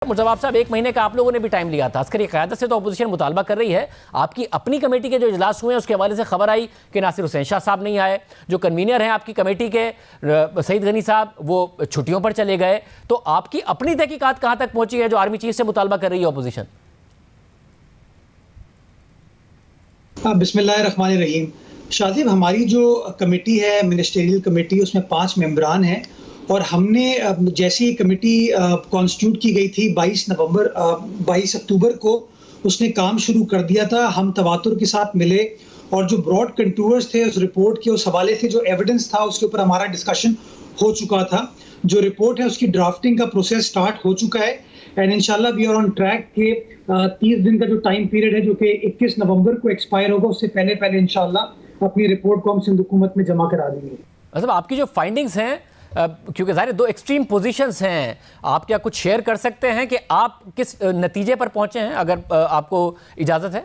मुर्तज़ा साहब, एक महीने का आप लोगों ने भी टाइम लिया था। अस्करी क़यादत से तो अपोजिशन मुतालबा कर रही है। आपकी अपनी कमेटी के जो इजलास हुए हैं उसके हवाले से खबर आई कि नासिर हुसैन शाह साहब नहीं आए, जो कन्वीनर हैं आपकी कमेटी के सईद गनी साहब वो छुट्टियों पर चले गए। तो आपकी अपनी तहकीकात कहाँ तक पहुंची है जो आर्मी चीफ से मुतालबा कर रही है अपोजिशन? बिस्मिल्लाहिर्रहमानिर्रहीम। शाजिब, हमारी जो कमेटी है मिनिस्टेरियल कमेटी, उसमें 5 मेंबरान हैं और हमने जैसी कमेटी कॉन्स्टिट्यूट की गई थी 22 अक्टूबर को उसने काम शुरू कर दिया था। हम तवातुर के साथ मिले और जो ब्रॉड कंटूर्स थे उस रिपोर्ट के, उस हवाले से जो एविडेंस था उसके ऊपर हमारा डिस्कशन हो चुका था। जो रिपोर्ट है उसकी ड्राफ्टिंग का प्रोसेस स्टार्ट हो चुका है एंड इंशाल्लाह वी आर ऑन ट्रैक के 30 दिन का जो टाइम पीरियड है जो कि 21 नवंबर को एक्सपायर होगा, उससे पहले इंशाल्लाह अपनी रिपोर्ट को हम सिंध हुकूमत में जमा करा देंगे। मतलब आपकी जो फाइंडिंग्स हैं, क्योंकि ज़ाहिर दो एक्सट्रीम पोजीशंस हैं, आप क्या कुछ शेयर कर सकते हैं कि आप किस नतीजे पर पहुंचे हैं, अगर आपको इजाज़त है?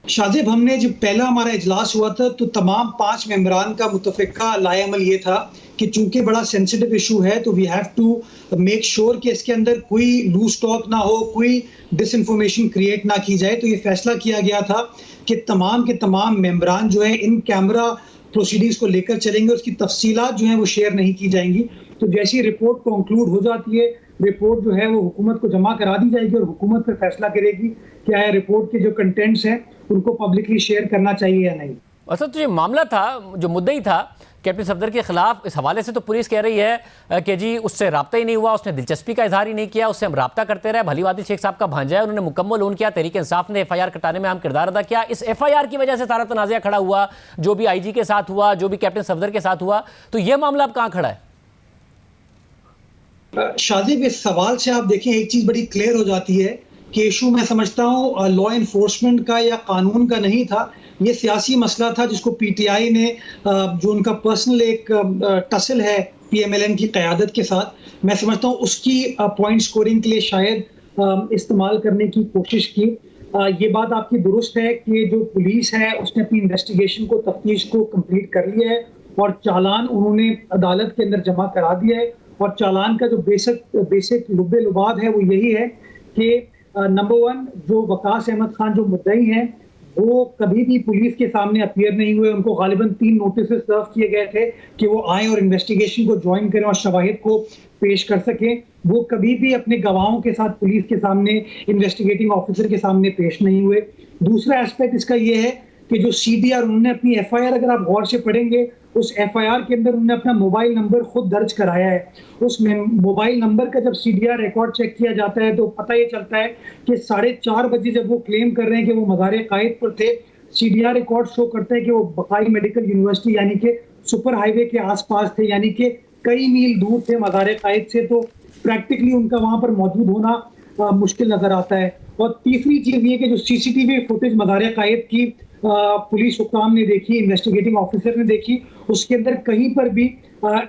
शाजिब, हमने जब पहला हमारा इजलास हुआ था तो तमाम 5 मेंबरान का मुतफ़िक़ा लाएअमल ये था कि चूंकि बड़ा सेंसिटिव इशू है तो we have to make sure कि इसके अंदर कोई लूज टॉक ना हो, कोई डिसइंफॉर्मेशन क्रिएट ना की जाए। तो ये फैसला किया गया था कि तमाम के तमाम मेंबरान जो है इन कैमरा प्रोसीडिंग्स को लेकर चलेंगे, उसकी तफसीलात जो है वो शेयर नहीं की जाएंगी। तो जैसी रिपोर्ट कंक्लूड हो जाती है, रिपोर्ट जो है वो हुकूमत को जमा करा दी जाएगी और हुकूमत फिर फैसला करेगी कि आया रिपोर्ट के जो कंटेंट्स हैं उनको पब्लिकली शेयर करना चाहिए या नहीं। अच्छा, तो ये मामला था, जो मुद्दई था कैप्टन सफदर के खिलाफ, इस हवाले से तो पुलिस कह रही है कि जी उससे रब्ता ही नहीं हुआ, उसने दिलचस्पी का इजहार ही नहीं किया, उससे हम रब्ता करते रहे। भली वादिल शेख साहब का भांजा है, उन्होंने मुकम्मल लोन किया, तहरीक इंसाफ ने FIR कटाने में अहम किरदार अदा किया। इस FIR की वजह से सारा तनाज़ा खड़ा हुआ, जो भी IG के साथ हुआ, जो भी कैप्टन सफदर के साथ हुआ। तो ये मामला अब कहाँ खड़ा है? शाजिब, इस सवाल से आप देखें एक चीज बड़ी क्लियर हो जाती है कि इशू मैं समझता हूँ लॉ इन्फोर्समेंट का या कानून का नहीं था, ये सियासी मसला था जिसको PTI ने जो उनका पर्सनल एक टसल है PMLN की क़यादत के साथ, मैं समझता हूँ उसकी पॉइंट स्कोरिंग के लिए शायद इस्तेमाल करने की कोशिश की। ये बात आपकी दुरुस्त है कि जो पुलिस है उसने अपनी इन्वेस्टिगेशन को, तफ्तीश को कंप्लीट कर लिया है और चालान उन्होंने अदालत के अंदर जमा करा दिया है। और चालान का जो बेसिक लुब्बे लुबाद है वो यही है कि नंबर 1, जो वकास अहमद खान जो मुद्दई हैं वो कभी भी पुलिस के सामने अपीयर नहीं हुए। उनको गालिबन 3 नोटिस सर्व किए गए थे कि वो आए और इन्वेस्टिगेशन को ज्वाइन करें और शवाहिद को पेश कर सकें। वो कभी भी अपने गवाहों के साथ पुलिस के सामने, इन्वेस्टिगेटिंग ऑफिसर के सामने पेश नहीं हुए। दूसरा एस्पेक्ट इसका ये है कि जो CDR उन्होंने अपनी FIR, अगर आप गौर से पढ़ेंगे, उस FIR के अंदर उन्होंने अपना मोबाइल नंबर खुद दर्ज कराया है। उस मोबाइल नंबर का जब CDR रिकॉर्ड चेक किया जाता है तो पता ये चलता है कि 4:30 बजे जब वो क्लेम कर रहे हैं कि वो मज़ार-ए-क़ाइद पर थे, CDR रिकॉर्ड शो करता है कि वो बक़ाई मेडिकल यूनिवर्सिटी यानी कि सुपर हाईवे के आसपास थे, यानी कि कई मील दूर थे मज़ार-ए-क़ाइद से। तो प्रैक्टिकली उनका वहाँ पर मौजूद होना मुश्किल नजर आता है। और तीसरी चीज़ ये कि जो CCTV फुटेज मज़ार-ए-क़ाइद की पुलिस हुक्काम ने देखी, इन्वेस्टिगेटिंग ऑफिसर ने देखी, उसके अंदर कहीं पर भी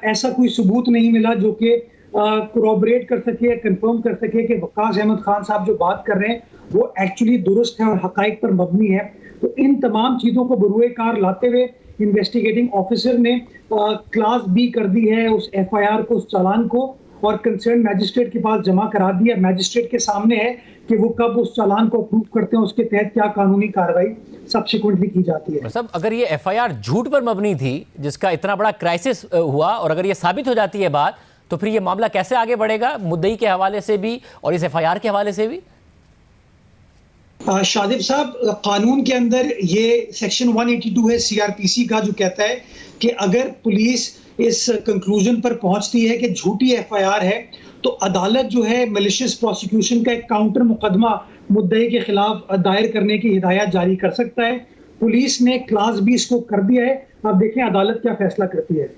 ऐसा कोई सबूत नहीं मिला जो कि कोरॉबरेट कर सके, कंफर्म कर सके कि वकास अहमद खान साहब जो बात कर रहे हैं वो एक्चुअली दुरुस्त है और हकाइक पर मबनी है। तो इन तमाम चीज़ों को बरूए कार लाते हुए इन्वेस्टिगेटिंग ऑफिसर ने क्लास B कर दी है उस FIR को, उस चालान को, और कंसर्न मैजिस्ट्रेट के पास जमा करा दिया। मैजिस्ट्रेट के सामने है कि वो कब उस चालान को अप्रूव करते हैं, उसके तहत क्या कानूनी कार्रवाई सब्सिक्वेंटली की जाती है। मतलब अगर ये FIR झूठ पर मबनी थी, जिसका इतना बड़ा क्राइसिस हुआ, और अगर ये साबित हो जाती है बात, तो फिर ये मामला कैसे आगे बढ़ेगा, मुद्दई के हवाले से भी और इस FIR के हवाले से भी? शादिब साहब, कानून के अंदर ये सेक्शन 182 है CRPC का, जो कहता है कि अगर पुलिस इस कंक्लूजन पर पहुंचती है कि झूठी FIR है तो अदालत जो है मैलिशियस प्रोसिक्यूशन का एक काउंटर मुकदमा मुद्दई के खिलाफ दायर करने की हिदायत जारी कर सकता है। पुलिस ने क्लास B इसको कर दिया है। अब देखें अदालत क्या फैसला करती है।